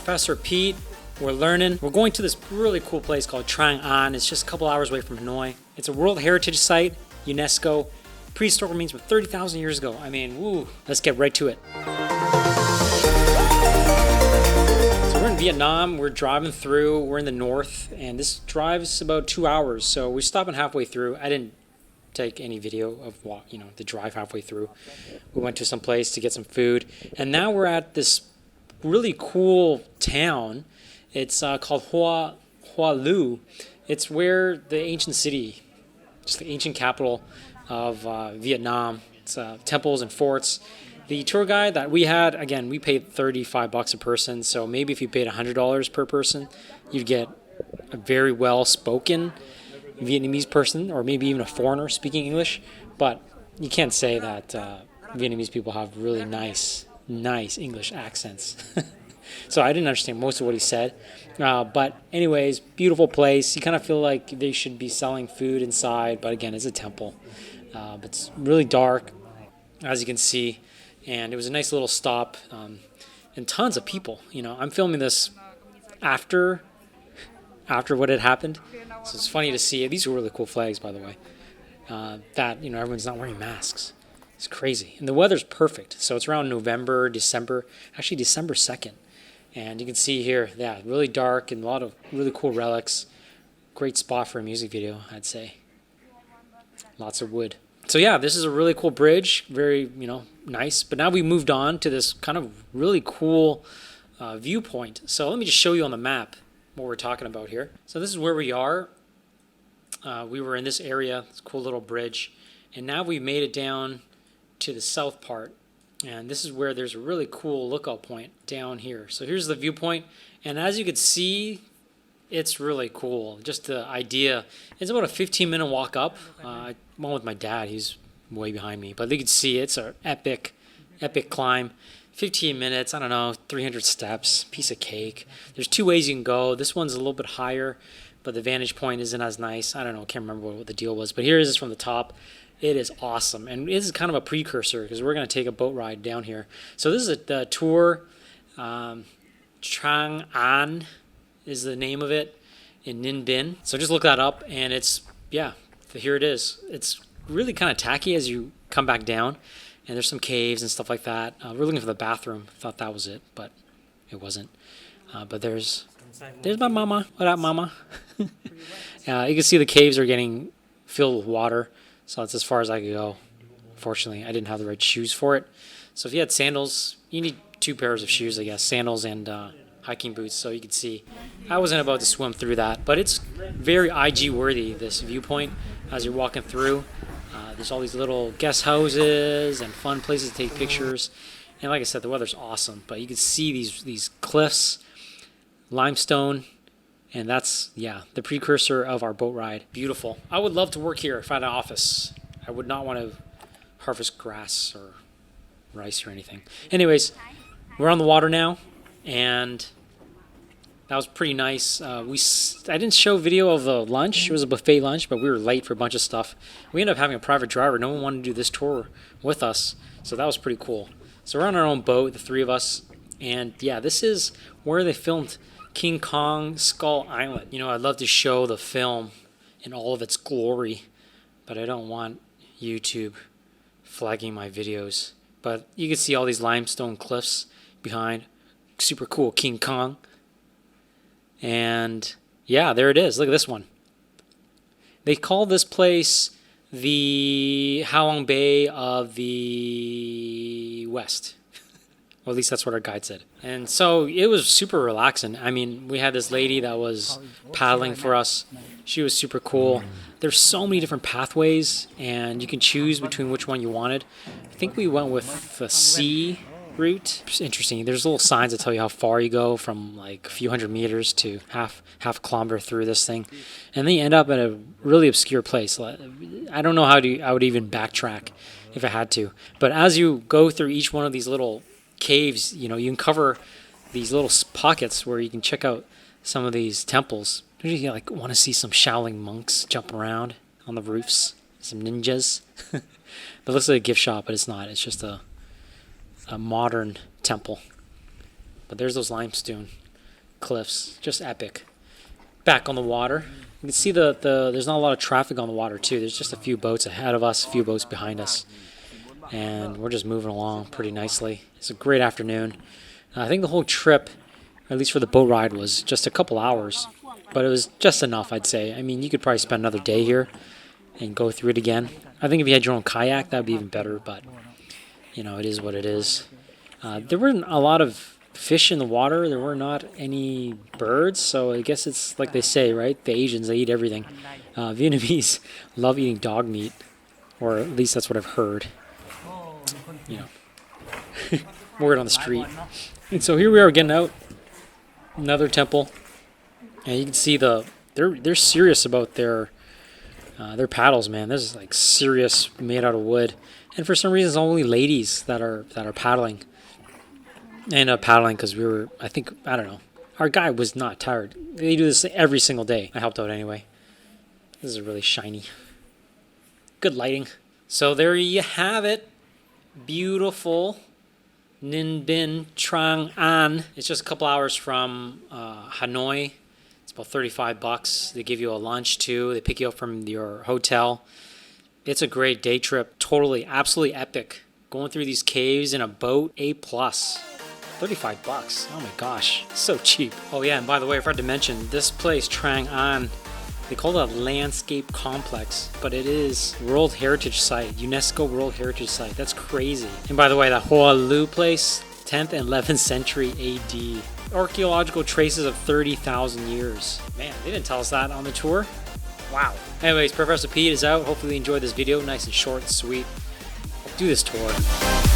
Professor Pete. We're learning. We're going to this really cool place called Trang An. It's just a couple hours away from Hanoi. It's a World Heritage Site, UNESCO. Prehistoric means from 30,000 years ago. I mean, woo. Let's get right to it. So we're in Vietnam. We're driving through. We're in the north, and this drive's about 2 hours. So we're stopping halfway through. I didn't take any video of the drive halfway through. We went to some place to get some food, and now we're at this really cool town. It's called Hoa Lu. It's where the ancient city, just the ancient capital of Vietnam. It's temples and forts. The tour guide that we had, again, we paid $35 a person. So maybe if you paid $100 per person, you'd get a very well-spoken Vietnamese person, or maybe even a foreigner speaking English. But you can't say that Vietnamese people have really nice English accents. So I didn't understand most of what he said. But anyways, beautiful place. You kind of feel like they should be selling food inside, but again, it's a temple. But it's really dark, as you can see. And it was a nice little stop, and tons of people. I'm filming this after what had happened. So it's funny to see. These are really cool flags, by the way. That everyone's not wearing masks. It's crazy, and the weather's perfect. So it's around November, December, actually December 2nd, and you can see here, yeah, really dark and a lot of really cool relics. Great spot for a music video, I'd say. Lots of wood. So yeah, this is a really cool bridge, very nice. But now we moved on to this kind of really cool viewpoint. So let me just show you on the map what we're talking about here. So this is where we are. We were in this area, this cool little bridge, and now we made it down to the south part, and this is where there's a really cool lookout point down here. So here's the viewpoint, and as you can see, it's really cool. Just the idea. It's about a 15-minute walk up. I went with my dad. He's way behind me, but you can see it's an epic climb. 15 minutes, I don't know, 300 steps, piece of cake. There's two ways you can go. This one's a little bit higher, but the vantage point isn't as nice. I don't know, can't remember what the deal was. But here is from the top. It is awesome. And this is kind of a precursor because we're going to take a boat ride down here. So this is the tour. Trang An is the name of it in Ninh Binh. So just look that up, and here it is. It's really kind of tacky as you come back down. And there's some caves and stuff like that. We're looking for the bathroom. Thought that was it, but it wasn't. But there's my mama. What up, mama? You can see the caves are getting filled with water. So that's as far as I could go. Fortunately, I didn't have the right shoes for it. So if you had sandals, you need 2 pairs of shoes, I guess. Sandals and hiking boots. So you could see I wasn't about to swim through that. But it's very IG worthy, this viewpoint, as you're walking through. There's all these little guest houses and fun places to take pictures. And like I said, the weather's awesome. But you can see these cliffs, limestone, and that's, the precursor of our boat ride. Beautiful. I would love to work here if I had an office. I would not want to harvest grass or rice or anything. Anyways, we're on the water now, and that was pretty nice. I didn't show video of the lunch. It was a buffet lunch, but we were late for a bunch of stuff. We ended up having a private driver. No one wanted to do this tour with us, so that was pretty cool. So we're on our own boat, the 3 of us, and this is where they filmed King Kong Skull Island. I'd love to show the film in all of its glory, but I don't want YouTube flagging my videos. But you can see all these limestone cliffs behind. Super cool King Kong. And there it is. Look at this one. They call this place the Halong Bay of the West. Or at least that's what our guide said. And so it was super relaxing. I mean, we had this lady that was paddling for us. She was super cool. There's so many different pathways, and you can choose between which one you wanted. I think we went with the sea route. It's interesting. There's little signs that tell you how far you go, from like a few hundred meters to half a kilometer through this thing. And then you end up at a really obscure place. I don't know I would even backtrack if I had to. But as you go through each one of these little caves, you can cover these little pockets where you can check out some of these temples. You want to see some Shaolin monks jumping around on the roofs, some ninjas. It looks like a gift shop, but it's not. It's just a modern temple. But there's those limestone cliffs, just epic. Back on the water. You can see there's not a lot of traffic on the water too. There's just a few boats ahead of us, a few boats behind us. And we're just moving along pretty nicely. It's a great afternoon. I think the whole trip, at least for the boat ride, was just a couple hours. But it was just enough, I'd say. I mean, you could probably spend another day here and go through it again. I think if you had your own kayak, that would be even better. But, you know, it is what it is. There weren't a lot of fish in the water. There were not any birds, so I guess it's like they say, right? The Asians, they eat everything. Vietnamese love eating dog meat, or at least that's what I've heard. You know, word on the street. And so here we are getting out. Another temple, and you can see they're serious about their paddles, man. This is like serious, made out of wood, and for some reason, it's only ladies that are paddling. I ended up paddling because I don't know. Our guy was not tired. They do this every single day. I helped out anyway. This is really shiny. Good lighting. So there you have it. Beautiful Ninh Binh, Trang An. It's just a couple hours from Hanoi. It's about $35. They give you a lunch too. They pick you up from your hotel. It's a great day trip. Totally, absolutely epic. Going through these caves in a boat, A+. $35. Oh my gosh, so cheap. Oh yeah, and by the way, I forgot to mention, this place, Trang An, they call it a landscape complex, but it is World Heritage Site, UNESCO World Heritage Site. That's crazy. And by the way, that Hoa Lu place, 10th and 11th century AD. Archaeological traces of 30,000 years. Man, they didn't tell us that on the tour. Wow. Anyways, Professor Pete is out. Hopefully you enjoyed this video. Nice and short and sweet. I'll do this tour.